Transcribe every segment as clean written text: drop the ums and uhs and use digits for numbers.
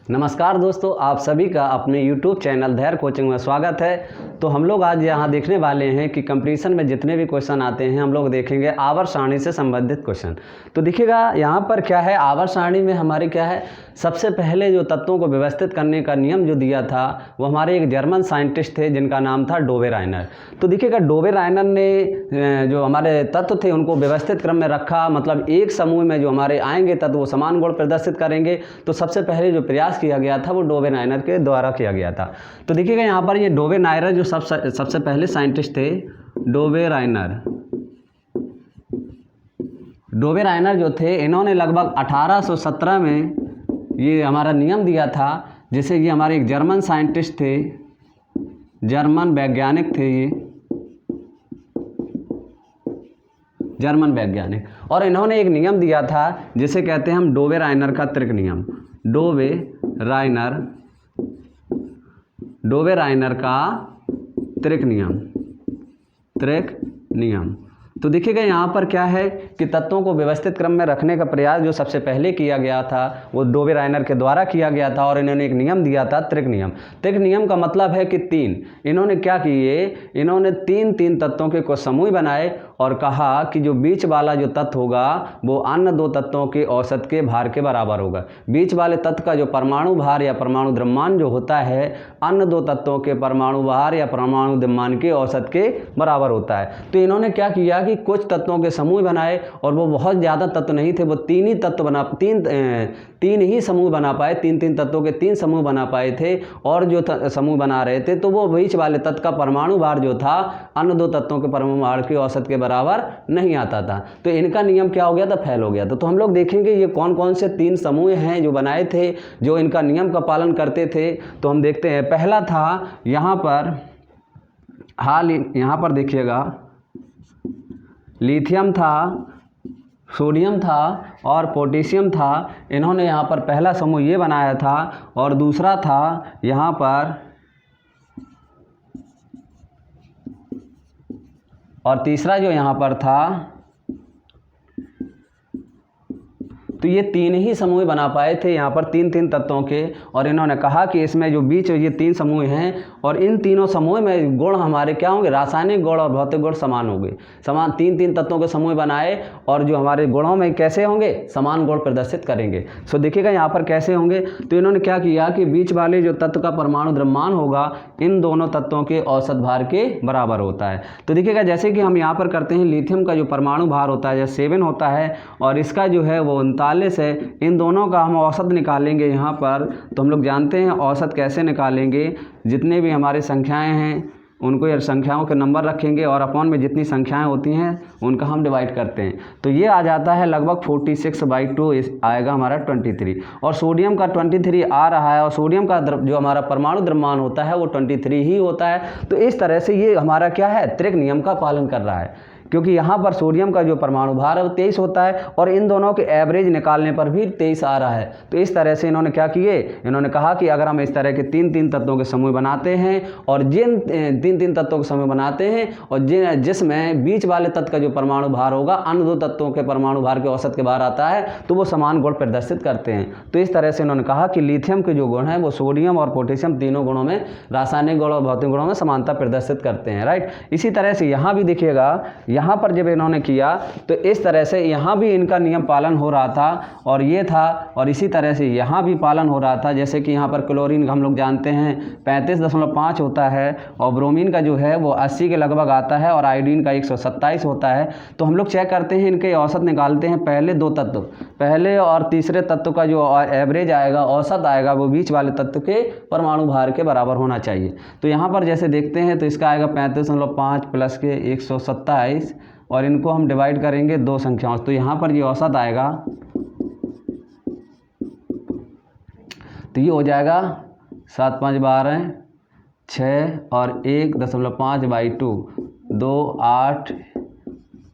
नमस्कार दोस्तों, आप सभी का अपने YouTube चैनल धैर्य कोचिंग में स्वागत है। तो हम लोग आज यहाँ देखने वाले हैं कि कंपटीशन में जितने भी क्वेश्चन आते हैं हम लोग देखेंगे आवर्त सारणी से संबंधित क्वेश्चन। तो देखिएगा यहाँ पर क्या है, आवर्त सारणी में हमारे क्या है, सबसे पहले जो तत्वों को व्यवस्थित करने का नियम जो दिया था वो हमारे एक जर्मन साइंटिस्ट थे जिनका नाम था डोबे राइनर। तो देखिएगा डोबे राइनर ने जो हमारे तत्व थे उनको व्यवस्थित क्रम में रखा, मतलब एक समूह में जो हमारे आएंगे तत्व वो समान गुण प्रदर्शित करेंगे। तो सबसे पहले जो प्रयास किया गया था वो डोबे राइनर के द्वारा किया गया था। तो देखिएगा यहाँ पर ये डोबे राइनर जो सबसे पहले साइंटिस्ट थे, डोबे राइनर जो थे, इन्होंने लगभग 1817 में ये हमारा नियम दिया था, जिसे ये हमारे एक जर्मन साइंटिस्ट थे, जर्मन वैज्ञानिक थे, ये जर्मन वैज्ञानिक, और इन्होंने एक नियम दिया था जिसे कहते हैं हम डोबे राइनर का त्रिक नियम। डोबे राइनर का त्रिक नियम। तो देखिएगा यहाँ पर क्या है कि तत्वों को व्यवस्थित क्रम में रखने का प्रयास जो सबसे पहले किया गया था वो डोबे राइनर के द्वारा किया गया था, और इन्होंने एक नियम दिया था त्रिक नियम। त्रिक नियम का मतलब है कि इन्होंने क्या किए, इन्होंने तीन तत्वों के कुछ समूह बनाए और कहा कि जो बीच वाला जो तत्व होगा वो अन्य दो तत्वों के औसत के भार के बराबर होगा। बीच वाले तत्व का जो परमाणु भार या परमाणु द्रव्यमान जो होता है अन्य दो तत्वों के परमाणु भार या परमाणु द्रव्यमान के औसत के बराबर होता है। तो इन्होंने क्या किया कि कुछ तत्वों के समूह बनाए, और वो बहुत ज़्यादा तत्व नहीं थे, वो तीन ही समूह बना पाए, तीन तत्वों के तीन समूह बना पाए थे, और जो समूह बना रहे थे तो वो बीच वाले तत्व का परमाणु भार जो था अन्य दो तत्वों के परमाणु भार के औसत के बराबर नहीं आता था। तो इनका नियम क्या हो गया था, फेल हो गया था। तो हम लोग देखेंगे ये कौन कौन से तीन समूह हैं जो बनाए थे जो इनका नियम का पालन करते थे। तो हम देखते हैं, पहला था यहाँ पर देखिएगा लिथियम था, सोडियम था और पोटेशियम था। इन्होंने यहाँ पर पहला समूह ये बनाया था, और दूसरा था यहाँ पर, और तीसरा जो यहाँ पर था, तो ये तीन ही समूह बना पाए थे यहाँ पर तीन तत्वों के। और इन्होंने कहा कि इसमें जो बीच ये तीन समूह हैं और इन तीनों समूह में गुण हमारे क्या होंगे, रासायनिक गुण और भौतिक गुण समान होंगे। समान तीन तत्वों के समूह बनाए और जो हमारे गुणों में कैसे होंगे, समान गुण प्रदर्शित करेंगे। सो देखिएगा यहाँ पर कैसे होंगे। तो इन्होंने क्या किया कि बीच वाले जो तत्व का परमाणु द्रव्यमान होगा इन दोनों तत्वों के औसत भार के बराबर होता है। तो देखिएगा जैसे कि हम यहाँ पर करते हैं, लिथियम का जो परमाणु भार होता है जैसे 7 होता है, और इसका जो है वो 39 है। इन दोनों का हम औसत निकालेंगे यहाँ पर। तो हम लोग जानते हैं औसत कैसे निकालेंगे, जितने भी हमारी संख्याएं हैं उनको या संख्याओं के नंबर रखेंगे और अपॉन में जितनी संख्याएं होती हैं उनका हम डिवाइड करते हैं। तो ये आ जाता है लगभग 46/2 आएगा हमारा 23, और सोडियम का 23 आ रहा है, और सोडियम का जो हमारा परमाणु द्रव्यमान होता है वो 23 ही होता है। तो इस तरह से ये हमारा क्या है, त्रिक नियम का पालन कर रहा है, क्योंकि यहाँ पर सोडियम का जो परमाणु भार है वो 23 होता है और इन दोनों के एवरेज निकालने पर भी 23 आ रहा है। तो इस तरह से इन्होंने क्या किए, इन्होंने कहा कि अगर हम इस तरह के तीन तत्वों के समूह बनाते हैं और जिन तीन तत्वों के समूह बनाते हैं और जिसमें बीच वाले तत्व का जो परमाणु भार होगा अन्य दो तत्वों के परमाणु भार के औसत के बाहर आता है, तो वो समान गुण प्रदर्शित करते हैं। तो इस तरह से इन्होंने कहा कि लिथियम के जो गुण हैं वो सोडियम और पोटेशियम तीनों गुणों में, रासायनिक गुण और भौतिक गुणों में समानता प्रदर्शित करते हैं। राइट। इसी तरह से यहाँ भी देखिएगा, यहाँ पर जब इन्होंने किया तो इस तरह से यहाँ भी इनका नियम पालन हो रहा था, और ये था, और इसी तरह से यहाँ भी पालन हो रहा था। जैसे कि यहाँ पर क्लोरीन हम लोग जानते हैं 35.5 होता है, और ब्रोमीन का जो है वो 80 के लगभग आता है, और आयोडीन का 127 होता है। तो हम लोग चेक करते हैं, इनके औसत निकालते हैं। पहले दो तत्व, पहले और तीसरे तत्व का जो एवरेज आएगा, औसत आएगा, वो बीच वाले तत्व के परमाणु भार के बराबर होना चाहिए। तो यहाँ पर जैसे देखते हैं तो इसका आएगा 35.5 प्लस के 127, और इनको हम डिवाइड करेंगे दो संख्याओं। तो यहाँ पर ये औसत आएगा, तो ये हो जाएगा 7 5 12 6 और 1.5/2 2 8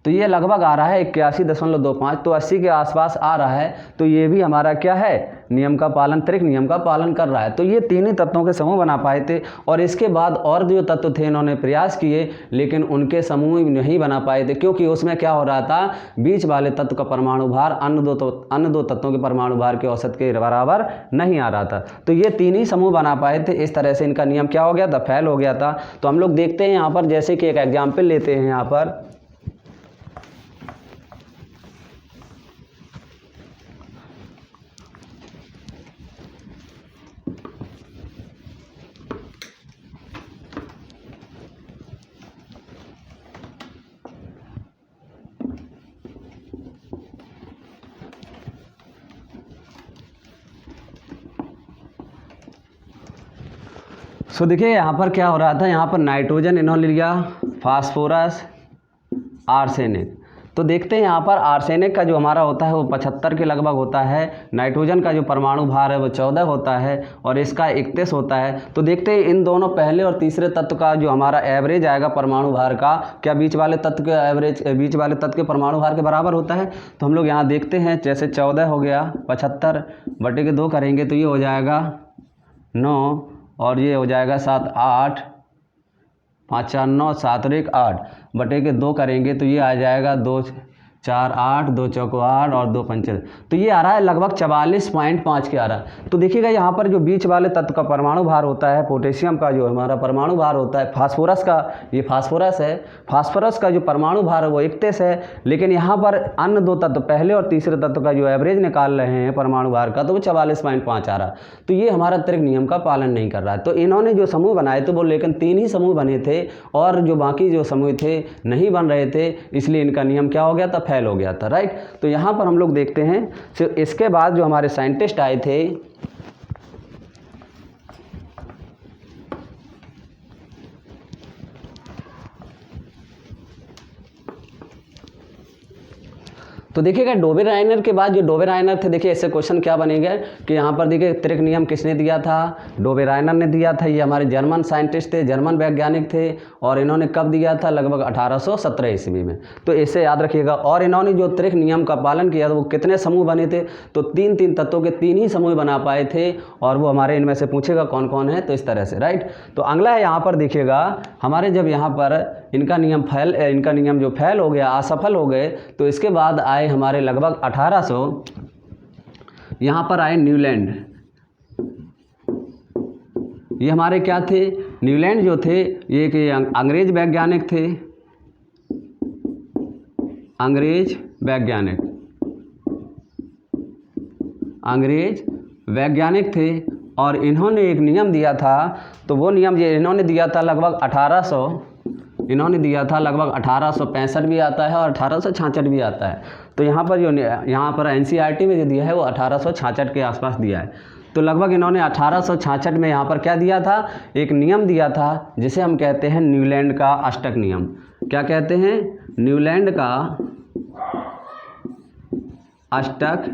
तो ये लगभग आ रहा है 81.25, तो 80 के आसपास आ रहा है। तो ये भी हमारा क्या है, नियम का पालन, त्रिक नियम का पालन कर रहा है। तो ये तीन ही तत्वों के समूह बना पाए थे, और इसके बाद और जो तत्व थे इन्होंने प्रयास किए, लेकिन उनके समूह नहीं बना पाए थे, क्योंकि उसमें क्या हो रहा था, बीच वाले तत्व का परमाणु भार अन्य दो तत्वों के परमाणु भार के औसत के बराबर नहीं आ रहा था। तो ये तीन ही समूह बना पाए थे। इस तरह से इनका नियम क्या हो गया था, फेल हो गया था। तो हम लोग देखते हैं यहाँ पर, जैसे कि एक एग्जाम्पल लेते हैं यहाँ पर। सो देखिए यहाँ पर क्या हो रहा था, यहाँ पर नाइट्रोजन इन्होंने लिया, फास्फोरस, आर्सेनिक। तो देखते हैं यहाँ पर आर्सेनिक का जो हमारा होता है वो 75 के लगभग होता है, नाइट्रोजन का जो परमाणु भार है वो 14 होता है, और इसका 31 होता है। तो देखते हैं इन दोनों पहले और तीसरे तत्व का जो हमारा एवरेज आएगा परमाणु भार का, क्या बीच वाले तत्व के एवरेज, बीच वाले तत्व के परमाणु भार के बराबर होता है। तो हम लोग यहाँ देखते हैं, जैसे 14 हो गया, 75 बटे के 2 करेंगे तो ये हो जाएगा 9, और ये हो जाएगा 7, 8, 5 4 9, 7 और 1 8 बटे के 2 करेंगे तो ये आ जाएगा 2 4 8, 2 चौको 8 और 2 पंचे, तो ये आ रहा है लगभग 44.5 के आ रहा है। तो देखिएगा यहाँ पर जो बीच वाले तत्व का परमाणु भार होता है, पोटेशियम का जो हमारा परमाणु भार होता है, फास्फोरस का, ये फास्फोरस है, फास्फोरस का जो परमाणु भार है वो 31 है। लेकिन यहाँ पर अन्य दो तत्व, पहले और तीसरे तत्व का जो एवरेज निकाल रहे हैं परमाणु भार का, तो वो 44.5 आ रहा है। तो ये हमारा त्रिक नियम का पालन नहीं कर रहा है। तो इन्होंने जो समूह बनाए थे वो लेकिन 3 ही समूह बने थे, और जो बाकी जो समूह थे नहीं बन रहे थे, इसलिए इनका नियम क्या हो गया था, फेल हो गया था, राइट। तो यहाँ पर हम लोग देखते हैं, तो इसके बाद जो हमारे साइंटिस्ट आए थे, तो देखिएगा डोबेराइनर के बाद जो डोबेराइनर थे, देखिए इससे क्वेश्चन क्या बनेगा कि यहाँ पर देखिए त्रिक नियम किसने दिया था, डोबेराइनर ने दिया था। ये हमारे जर्मन साइंटिस्ट थे, जर्मन वैज्ञानिक थे, और इन्होंने कब दिया था, लगभग 1817 ईस्वी में। तो इसे याद रखिएगा। और इन्होंने जो त्रिक नियम का पालन किया था, वो कितने समूह बने थे, तो 3 तत्वों के 3 ही समूह बना पाए थे, और वो हमारे इनमें से पूछेगा कौन कौन है, तो इस तरह से, राइट। तो अगला है यहाँ पर देखिएगा, हमारे जब यहाँ पर इनका नियम जो फेल हो गया, असफल हो गए, तो इसके बाद आए हमारे लगभग 1800, यहाँ पर आए न्यूलैंड। ये हमारे क्या थे, न्यूलैंड जो थे, ये कि अंग्रेज वैज्ञानिक थे, अंग्रेज वैज्ञानिक थे, और इन्होंने एक नियम दिया था। तो वो नियम ये इन्होंने दिया था लगभग 1865 भी आता है और 1866 भी आता है। तो यहाँ पर NCERT में जो दिया है वो 1866 के आसपास दिया है। तो लगभग इन्होंने 1866 में यहाँ पर क्या दिया था, एक नियम दिया था, जिसे हम कहते हैं न्यूलैंड का अष्टक नियम। क्या कहते हैं, न्यूलैंड का अष्टक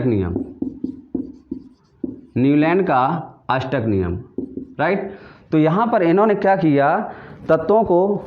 नियम, न्यूलैंड का अष्टक नियम, राइट। तो यहाँ पर इन्होंने क्या किया, तत्वों को,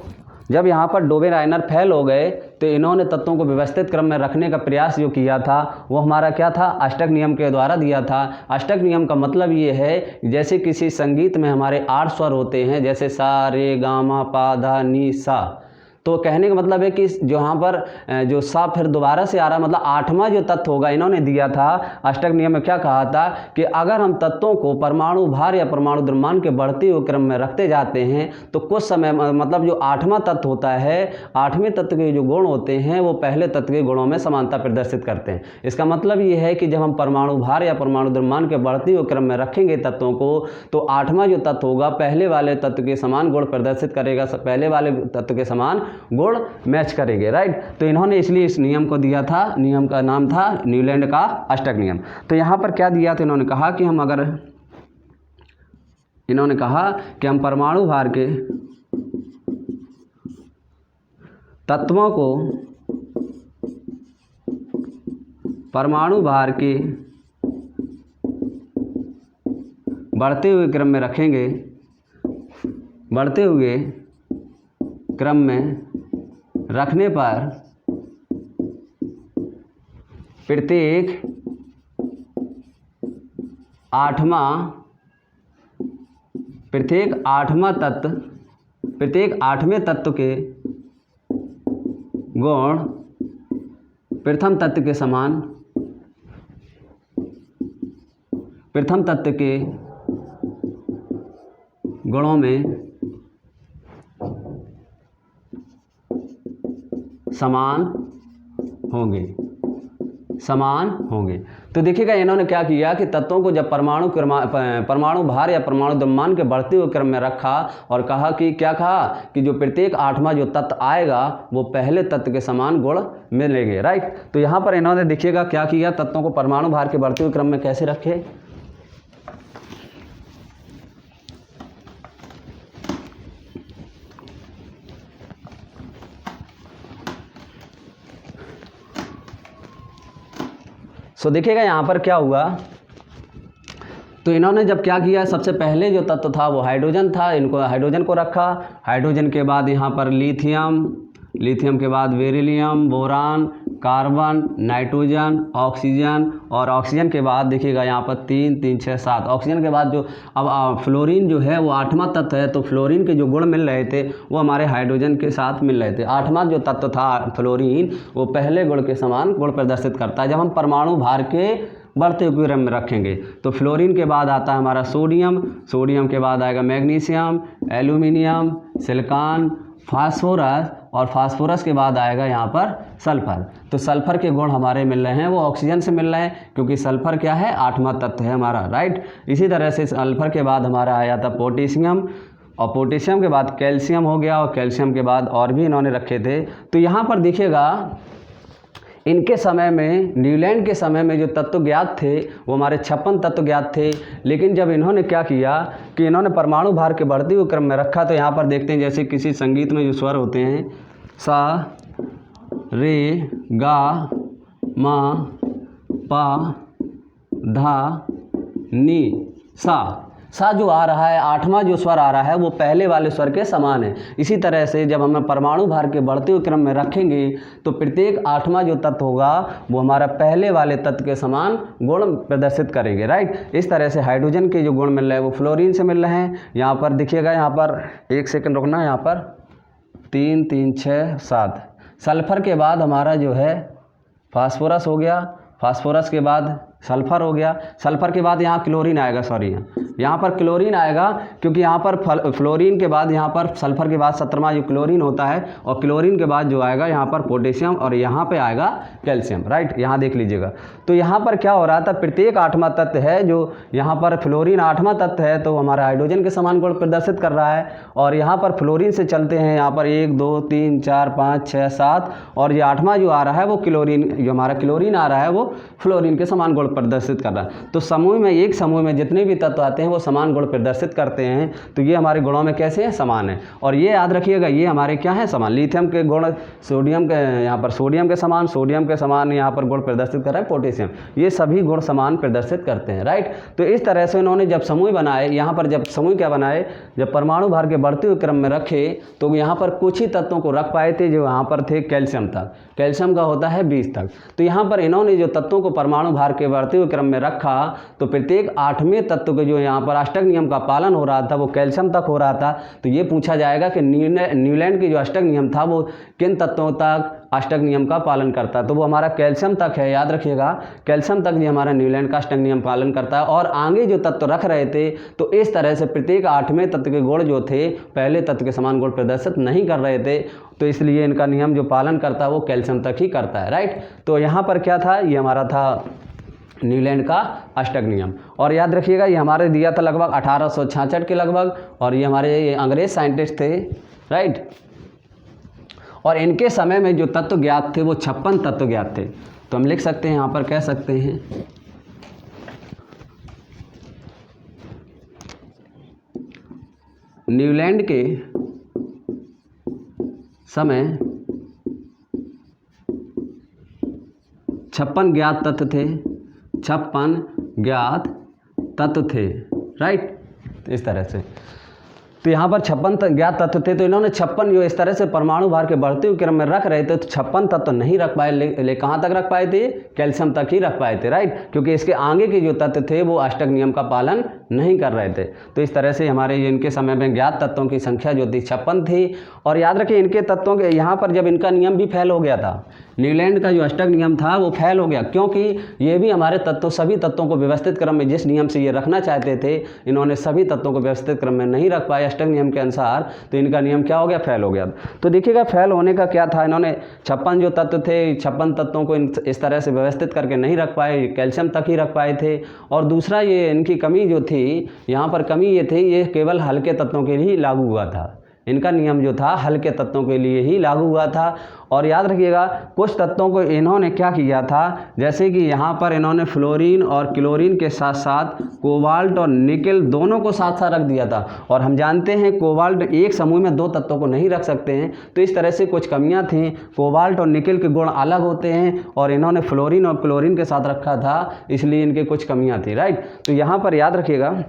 जब यहाँ पर डोबेराइनर फेल हो गए, तो इन्होंने तत्वों को व्यवस्थित क्रम में रखने का प्रयास जो किया था, वो हमारा क्या था, अष्टक नियम के द्वारा दिया था। अष्टक नियम का मतलब ये है, जैसे किसी संगीत में हमारे 8 स्वर होते हैं, जैसे सा रे गा मा पा धा नी सा, तो कहने का मतलब है कि जो यहाँ पर जो सा फिर दोबारा से आ रहा, मतलब 8वां जो तत्व होगा, इन्होंने दिया था अष्टक नियम में क्या कहा था कि अगर हम तत्वों को परमाणु भार या परमाणु द्रव्यमान के बढ़ते हुए क्रम में रखते जाते हैं, तो कुछ समय, मतलब जो 8वां तत्व होता है, 8वें तत्व के जो गुण होते हैं वो पहले तत्व के गुणों में समानता प्रदर्शित करते हैं। इसका मतलब ये है कि जब हम परमाणु भार या परमाणु द्रव्यमान के बढ़ते हुए क्रम में रखेंगे तत्वों को, तो 8वां जो तत्व होगा पहले वाले तत्व के समान गुण प्रदर्शित करेगा, पहले वाले तत्व के समान गुण मैच करेंगे, राइट। तो इन्होंने इसलिए इस नियम को दिया था, नियम का नाम था न्यूलैंड का अष्टक नियम। तो यहाँ पर क्या दिया था, इन्होंने कहा कि हम परमाणु भार के तत्वों को परमाणु भार के बढ़ते हुए क्रम में रखेंगे, बढ़ते हुए क्रम में रखने पर प्रत्येक आठवें तत्व के गुण प्रथम तत्व के समान, प्रथम तत्व के गुणों में समान होंगे। तो देखिएगा इन्होंने क्या किया कि तत्वों को जब परमाणु भार या परमाणु द्रव्यमान के बढ़ते हुए क्रम में रखा और कहा कि क्या कहा कि जो प्रत्येक आठवां जो तत्व आएगा वो पहले तत्व के समान गुण मिलेंगे, राइट। तो यहाँ पर इन्होंने देखिएगा क्या किया, तत्वों को परमाणु भार के बढ़ते हुए क्रम में कैसे रखे। सो देखिएगा यहाँ पर क्या हुआ, तो इन्होंने जब क्या किया, सबसे पहले जो तत्व था वो हाइड्रोजन था, इनको हाइड्रोजन को रखा। हाइड्रोजन के बाद यहाँ पर लिथियम के बाद beryllium, boron, carbon, nitrogen, oxygen, और ऑक्सीजन के बाद देखिएगा यहाँ पर 3, 3, 6, 7। ऑक्सीजन के बाद जो अब फ्लोरीन जो है वो आठवां तत्व है, तो फ्लोरीन के जो गुण मिल रहे थे वो हमारे हाइड्रोजन के साथ मिल रहे थे। आठवां जो तत्व था फ्लोरीन वो पहले गुण के समान गुण प्रदर्शित करता है। जब हम परमाणु भार के बढ़ते हुए क्रम में रखेंगे तो फ्लोरीन के बाद आता है हमारा सोडियम के बाद आएगा मैग्नीशियम, एल्यूमिनियम, सिलिकॉन, फास्फोरस, और फास्फोरस के बाद आएगा यहाँ पर सल्फर। तो सल्फर के गुण हमारे मिल रहे हैं वो ऑक्सीजन से मिल रहे हैं, क्योंकि सल्फर क्या है, आठवां तत्व है हमारा, राइट। इसी तरह से सल्फर के बाद हमारा आया था पोटेशियम, और पोटेशियम के बाद कैल्शियम हो गया, और कैल्शियम के बाद और भी इन्होंने रखे थे। तो यहाँ पर देखिएगा इनके समय में, न्यूलैंड के समय में जो तत्व ज्ञात थे वो हमारे 56 तत्व ज्ञात थे। लेकिन जब इन्होंने क्या किया कि इन्होंने परमाणु भार के बढ़ते हुए क्रम में रखा, तो यहाँ पर देखते हैं जैसे किसी संगीत में जो स्वर होते हैं, सा, रे, गा, मा, पा, धा, नी, सा जो आ रहा है, आठवां जो स्वर आ रहा है वो पहले वाले स्वर के समान है। इसी तरह से जब हम परमाणु भार के बढ़ते हुए क्रम में रखेंगे तो प्रत्येक आठवां जो तत्व होगा वो हमारा पहले वाले तत्व के समान गुण प्रदर्शित करेंगे, राइट। इस तरह से हाइड्रोजन के जो गुण मिल रहे हैं वो फ्लोरीन से मिल रहे हैं। यहाँ पर देखिएगा, यहाँ पर एक सेकंड रुकना, यहाँ पर 3, 3, 6, 7। सल्फर के बाद हमारा जो है फास्फोरस हो गया, फास्फोरस के बाद सल्फर हो गया, सल्फर के बाद यहाँ क्लोरीन आएगा, सॉरी यहाँ पर क्लोरीन आएगा, क्योंकि यहाँ पर फ्लोरीन के बाद यहाँ पर सल्फर के बाद 17वां जो क्लोरीन होता है, और क्लोरीन के बाद जो आएगा यहाँ पर पोटेशियम, और यहाँ पे आएगा कैल्शियम, राइट। यहाँ देख लीजिएगा, तो यहाँ पर क्या हो रहा था, प्रत्येक आठवां तत्व है, जो यहाँ पर फ्लोरीन आठवां तत्व है तो हमारा हाइड्रोजन के समान गुण प्रदर्शित कर रहा है, और यहाँ पर फ्लोरीन से चलते हैं, यहाँ पर 1, 2, 3, 4, 5, 6, 7, और ये आठवां जो आ रहा है वो क्लोरीन, जो हमारा क्लोरीन आ रहा है वो फ्लोरीन के समान गुण प्रदर्शित कर रहा है। तो समूह में, एक समूह में जितने भी तत्व आते हैं वो समान गुण प्रदर्शित करते हैं, तो ये हमारे गुणों में कैसे हैं, समान है। और ये याद रखिएगा, ये हमारे क्या है, समान। लिथियम के गुण सोडियम के, यहाँ पर सोडियम के समान यहाँ पर गुण प्रदर्शित कर रहा है पोटेशियम, ये सभी गुण समान प्रदर्शित करते हैं, राइट। तो इस तरह से इन्होंने जब समूह बनाए, यहाँ पर जब समूह क्या बनाए, जब परमाणु भार के बढ़ते हुए क्रम में रखे तो यहाँ पर कुछ ही तत्वों को रख पाए थे जो यहाँ पर थे कैल्शियम तक, कैल्शियम का होता है 20 तक। तो यहाँ पर इन्होंने जो तत्वों को परमाणु भार के बढ़ते हुए क्रम में रखा तो प्रत्येक आठवें तत्व के जो यहाँ पर अष्टक नियम का पालन हो रहा था वो कैल्शियम तक हो रहा था। तो ये पूछा जाएगा कि न्यूलैंड की जो अष्टक नियम था वो किन तत्वों तक अष्टक नियम का पालन करता है, तो वो हमारा कैल्शियम तक है, याद रखिएगा, कैल्शियम तक ये हमारा न्यूलैंड का अष्टक नियम पालन करता है। और आगे जो तत्व रख रहे थे तो इस तरह से प्रत्येक आठवें तत्व के गुण जो थे पहले तत्व के समान गुण प्रदर्शित नहीं कर रहे थे, तो इसलिए इनका नियम जो पालन करता है वो कैल्शियम तक ही करता है, राइट। तो यहाँ पर क्या था, ये हमारा था न्यूलैंड का अष्टक नियम। और याद रखिएगा ये हमारे दिया था लगभग 1866 के लगभग, और ये हमारे अंग्रेज साइंटिस्ट थे, राइट। और इनके समय में जो तत्व ज्ञात थे वो 56 तत्व ज्ञात थे। तो हम लिख सकते हैं, यहाँ पर कह सकते हैं न्यूलैंड के समय 56 ज्ञात तत्व थे, 56 ज्ञात तत्व थे, राइट। इस तरह से तो यहाँ पर 56 ज्ञात तत्व थे, तो इन्होंने 56 जो इस तरह से परमाणु भार के बढ़ते हुए क्रम में रख रहे थे, तो 56 तत्व नहीं रख पाए, ले कहाँ तक रख पाए थे, कैल्शियम तक ही रख पाए थे, राइट, क्योंकि इसके आगे के जो तत्व थे वो अष्टक नियम का पालन नहीं कर रहे थे। तो इस तरह से हमारे इनके समय में ज्ञात तत्वों की संख्या जो थी 56 थी। और याद रखिए इनके तत्वों के यहाँ पर जब इनका नियम भी फेल हो गया था, न्यूलैंड का जो अष्टक नियम था वो फेल हो गया, क्योंकि ये भी हमारे तत्व सभी तत्वों को व्यवस्थित क्रम में जिस नियम से ये रखना चाहते थे, इन्होंने सभी तत्वों को व्यवस्थित क्रम में नहीं रख पाए अष्टक नियम के अनुसार, तो इनका नियम क्या हो गया, फेल हो गया। तो देखिएगा फेल होने का क्या था, इन्होंने 56 जो तत्व थे, 56 तत्वों को इस तरह से व्यवस्थित करके नहीं रख पाए, कैल्शियम तक ही रख पाए थे। और दूसरा ये इनकी कमी जो थी, यहाँ पर कमी ये थी, ये केवल हल्के तत्वों के लिए ही लागू हुआ था, इनका नियम जो था हल्के तत्वों के लिए ही लागू हुआ था। और याद रखिएगा कुछ तत्वों को इन्होंने क्या किया था, जैसे कि यहाँ पर इन्होंने फ्लोरीन और क्लोरीन के साथ साथ कोबाल्ट और निकेल दोनों को साथ साथ रख दिया था। और हम जानते हैं कोबाल्ट एक समूह में 2 तत्वों को नहीं रख सकते हैं, तो इस तरह से कुछ कमियाँ थीं। कोबाल्ट और निकेल के गुण अलग होते हैं और इन्होंने फ्लोरीन और क्लोरीन के साथ रखा था, इसलिए इनके कुछ कमियाँ थी, राइट। तो यहाँ पर याद रखिएगा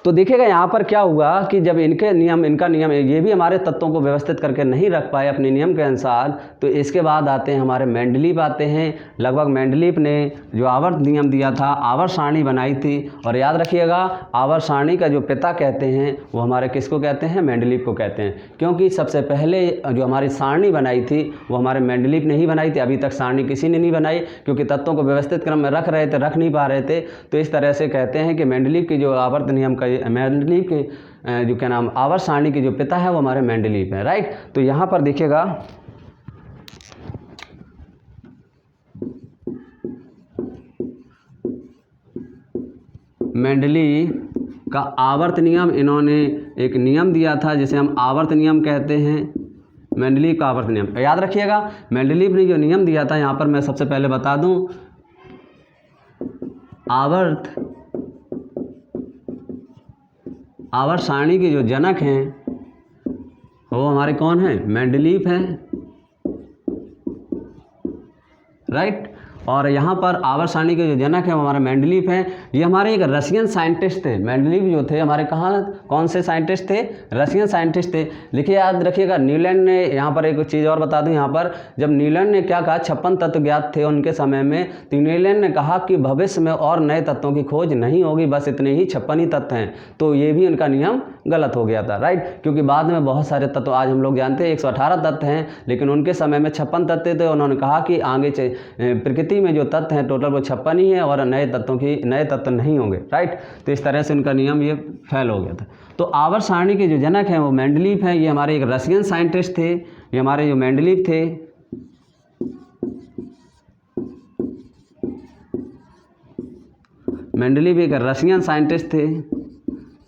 तो देखिएगा यहाँ पर क्या हुआ कि जब इनका नियम ये भी हमारे तत्वों को व्यवस्थित करके नहीं रख पाए अपने नियम के अनुसार, तो इसके बाद आते हैं हमारे मेंडलीव आते हैं। लगभग मेंडलीव ने जो आवर्त नियम दिया था, आवर्त सारणी बनाई थी। और याद रखिएगा आवर्त सारणी का जो पिता कहते हैं वो हमारे किसको कहते हैं, मेंडलीव को कहते हैं, क्योंकि सबसे पहले जो हमारी सारणी बनाई थी वो हमारे मेंडलीव ने ही बनाई थी। अभी तक सारणी किसी ने नहीं बनाई, क्योंकि तत्वों को व्यवस्थित क्रम में रख नहीं पा रहे थे। तो इस तरह से कहते हैं कि मेंडलीव की जो आवर्त नियम का मेंडलीव के जो क्या नाम आवर्त सारणी के जो पिता है वो हमारे मेंडलीव है, राइट। तो यहाँ पर देखिएगा मेंडलीव का आवर्त नियम, इन्होंने एक नियम दिया था जिसे हम आवर्त नियम कहते हैं, मेंडलीव का आवर्त नियम। याद रखिएगा मेंडलीव ने जो नियम दिया था, यहाँ पर मैं सबसे पहले बता दूं, आवर्त सारणी के जो जनक हैं वो हमारे कौन हैं, मेंडलीव हैं, राइट। और यहाँ पर आवर्त सारणी के जो जनक हैं वो हमारे मेंडलीव हैं। ये हमारे एक रशियन साइंटिस्ट थे, मेंडलीव जो थे हमारे कौन से साइंटिस्ट थे, रशियन साइंटिस्ट थे। लिखिए याद रखिएगा न्यूलैंड ने, यहाँ पर एक चीज़ और बता दूँ, यहाँ पर जब न्यूलैंड ने क्या कहा, 56 तत्व ज्ञात थे उनके समय में, तो न्यूलैंड ने कहा कि भविष्य में और नए तत्वों की खोज नहीं होगी, बस इतने ही 56 ही तत्व हैं। तो ये भी उनका नियम गलत हो गया था, राइट, क्योंकि बाद में बहुत सारे तत्व आज हम लोग जानते हैं 118 तत्व हैं, लेकिन उनके समय में 56 तत्व थे। उन्होंने कहा कि आगे प्रकृति में जो तत्व हैं टोटल वो 56 ही है और नए तत्व नहीं होंगे, राइट। तो इस तरह से उनका नियम ये फेल हो गया था। तो आवर्त सारणी के जो जनक हैं वो मेंडलीव हैं। ये हमारे एक रशियन साइंटिस्ट थे, ये हमारे जो मेंडलीव थे, मेंडलीव एक रशियन साइंटिस्ट थे,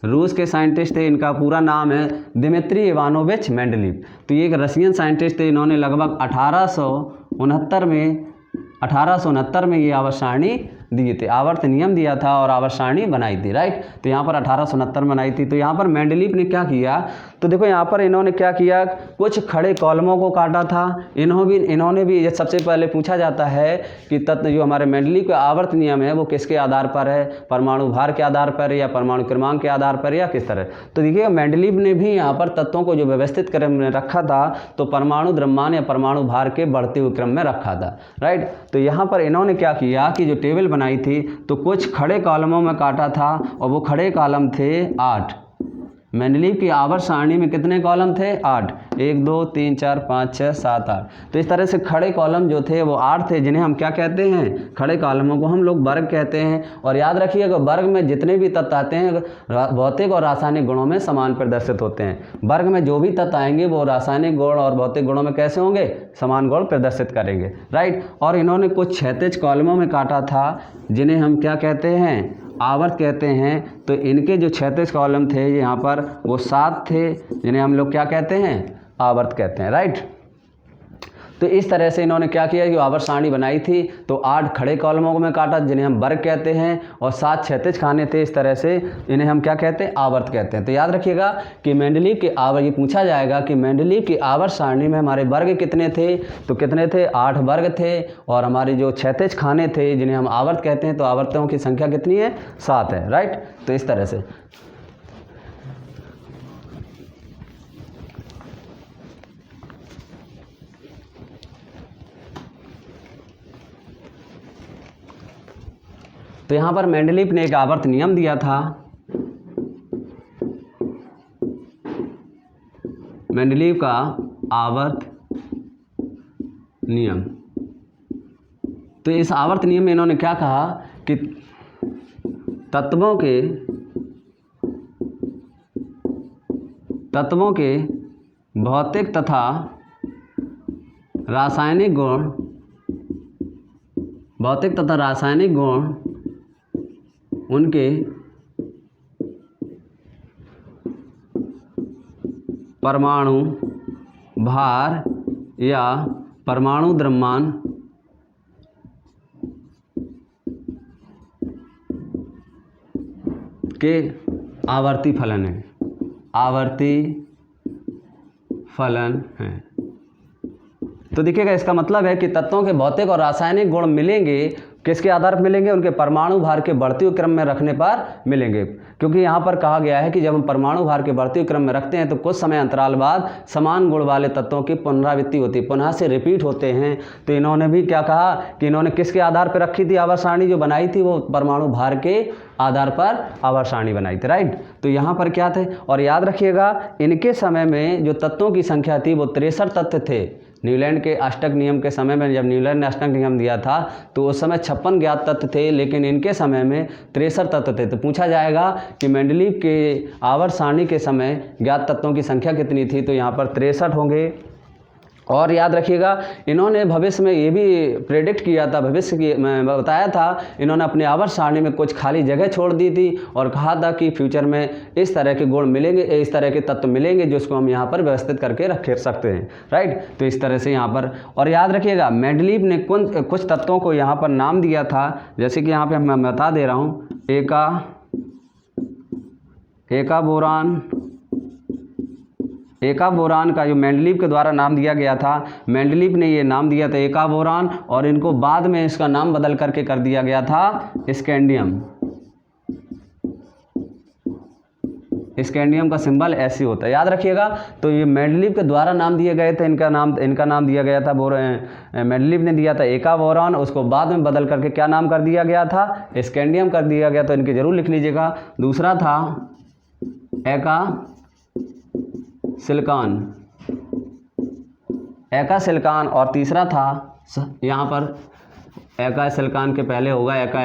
रूस के साइंटिस्ट थे। इनका पूरा नाम है दिमित्री इवानोविच मेंडलीव। तो ये एक रशियन साइंटिस्ट थे। इन्होंने लगभग 1869 में ये आवर्त सारणी दिए थे, आवर्त नियम दिया था और आवर्त सारणी बनाई थी, राइट। तो यहाँ पर 1869 में बनाई थी। तो यहाँ पर मेंडलीव ने क्या किया, तो देखो यहाँ पर इन्होंने क्या किया, कुछ खड़े कॉलमों को काटा था। इन्होंने भी सबसे पहले पूछा जाता है कि तत्व जो हमारे मेंडलीव का आवर्त नियम है वो किसके आधार पर है, परमाणु भार के आधार पर या परमाणु क्रमांक के आधार पर या किस तरह। तो देखिए मेंडलीव ने भी यहाँ पर तत्वों को जो व्यवस्थित क्रम में रखा था तो परमाणु द्रव्यमान या परमाणु भार के बढ़ते हुए क्रम में रखा था, राइट। तो यहाँ पर इन्होंने क्या किया कि जो टेबल बनाई थी तो कुछ खड़े कॉलमों में काटा था और वो खड़े कॉलम थे 8। मेंडलीव की आवर्त सारणी में कितने कॉलम थे, 8, 1 2 3 4 5 6 7 8। तो इस तरह से खड़े कॉलम जो थे वो 8 थे, जिन्हें हम क्या कहते हैं, खड़े कॉलमों को हम लोग वर्ग कहते हैं। और याद रखिएगा वर्ग में जितने भी तत्व आते हैं भौतिक और रासायनिक गुणों में समान प्रदर्शित होते हैं। वर्ग में जो भी तत्व आएंगे वो रासायनिक गुण और भौतिक गुणों में कैसे होंगे, समान गुण प्रदर्शित करेंगे, राइट। और इन्होंने कुछ क्षैतिज कॉलमों में काटा था जिन्हें हम क्या कहते हैं, आवर्त कहते हैं। तो इनके जो क्षैतिज कॉलम थे यहाँ पर वो 7 थे, जिन्हें हम लोग क्या कहते हैं, आवर्त कहते हैं, राइट। तो तो इस तरह से इन्होंने क्या किया कि आवर्त सारणी बनाई थी। तो 8 खड़े कॉलमों में काटा जिन्हें हम वर्ग कहते हैं, और 7 क्षैतिज खाने थे। इस तरह से इन्हें हम क्या कहते हैं, आवर्त कहते हैं। तो याद रखिएगा कि मेंडलीव के आवर्त, ये पूछा जाएगा कि मेंडलीव की आवर्त सारणी में हमारे वर्ग कितने थे, तो कितने थे, 8 वर्ग थे। और हमारे जो क्षैतिज खाने थे जिन्हें हम आवर्त कहते हैं, तो आवर्तों की संख्या कितनी है, 7 है। राइट। तो इस तरह से तो यहाँ पर मेंडलीव ने एक आवर्त नियम दिया था। मेंडलीव का आवर्त नियम। तो इस आवर्त नियम में इन्होंने क्या कहा कि तत्वों के भौतिक तथा रासायनिक गुण उनके परमाणु भार या परमाणु द्रव्यमान के आवर्ती फलन है। तो देखिएगा, इसका मतलब है कि तत्वों के भौतिक और रासायनिक गुण मिलेंगे, किसके आधार पर मिलेंगे, उनके परमाणु भार के बढ़ते हुए क्रम में रखने पर मिलेंगे। क्योंकि यहाँ पर कहा गया है कि जब हम परमाणु भार के बढ़ते हुए क्रम में रखते हैं तो कुछ समय अंतराल बाद समान गुण वाले तत्वों की पुनरावृत्ति होती है, पुनः से रिपीट होते हैं। तो इन्होंने भी क्या कहा कि इन्होंने किसके आधार पर रखी थी आवर्त सारणी, जो बनाई थी वो परमाणु भार के आधार पर आवर्त सारणी बनाई थी। राइट। तो यहाँ पर क्या थे, और याद रखिएगा इनके समय में जो तत्वों की संख्या थी वो 63 तत्व थे। न्यूलैंड के अष्टक नियम के समय में, जब न्यूलैंड ने अष्टक नियम दिया था तो उस समय 56 ज्ञात तत्व थे, लेकिन इनके समय में 63 तत्व थे। तो पूछा जाएगा कि मेंडलीव के आवर्त सारणी के समय ज्ञात तत्वों की संख्या कितनी थी, तो यहाँ पर 63 होंगे। और याद रखिएगा इन्होंने भविष्य में ये भी प्रेडिक्ट किया था, भविष्य की मैं बताया था, इन्होंने अपने आवर्त सारणी में कुछ खाली जगह छोड़ दी थी और कहा था कि फ्यूचर में इस तरह के गुण मिलेंगे, इस तरह के तत्व मिलेंगे जिसको हम यहाँ पर व्यवस्थित करके रख सकते हैं। राइट। तो इस तरह से यहाँ पर, और याद रखिएगा मेंडलीव ने कुछ तत्वों को यहाँ पर नाम दिया था, जैसे कि यहाँ पर मैं बता दे रहा हूँ, एका बोरान का जो मेंडलीव के द्वारा नाम दिया गया था, मेंडलीव ने ये नाम दिया था एका बोरान, और इनको बाद में इसका नाम बदल करके कर दिया गया था स्कैंडियम। स्कैंडियम का सिंबल ऐसे होता है, याद रखिएगा। तो ये मेंडलीव के द्वारा नाम दिए गए थे, इनका नाम दिया गया था मेंडलीव ने दिया था एका बोरान, उसको बाद में बदल करके क्या नाम कर दिया गया था, स्कैंडियम कर दिया गया। तो इनके जरूर लिख लीजिएगा। दूसरा था एका सिलिकॉन, और तीसरा था यहाँ पर एका सिलिकॉन के पहले होगा एका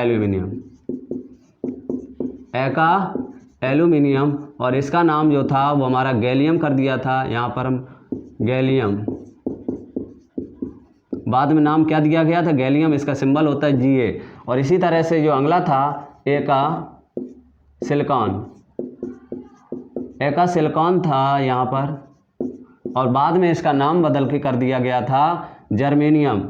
एल्यूमिनियम, और इसका नाम जो था वो हमारा गैलियम कर दिया था। यहाँ पर हम गैलियम, बाद में नाम क्या दिया गया था, गैलियम, इसका सिंबल होता है Ga। और इसी तरह से जो अगला था एका सिलिकॉन था यहाँ पर, और बाद में इसका नाम बदल के कर दिया गया था जर्मेनियम।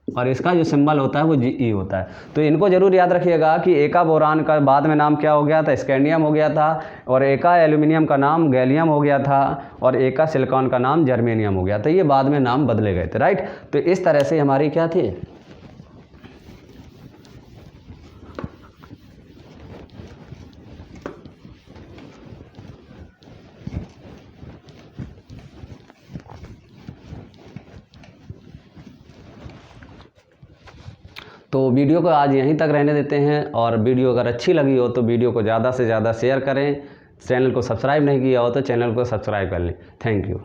और इसका जो सिंबल होता है वो Ge होता है। तो इनको जरूर याद रखिएगा कि एका बोरान का बाद में नाम क्या हो गया था, स्कैंडियम हो गया था, और एका एल्यूमिनियम का नाम गैलियम हो गया था, और एका सिलिकॉन का नाम जर्मेनियम हो गया था। ये बाद में नाम बदले गए थे। राइट। तो इस तरह से हमारी क्या थी, तो वीडियो को आज यहीं तक रहने देते हैं। और वीडियो अगर अच्छी लगी हो तो वीडियो को ज़्यादा से ज़्यादा शेयर करें। चैनल को सब्सक्राइब नहीं किया हो तो चैनल को सब्सक्राइब कर लें। Thank you.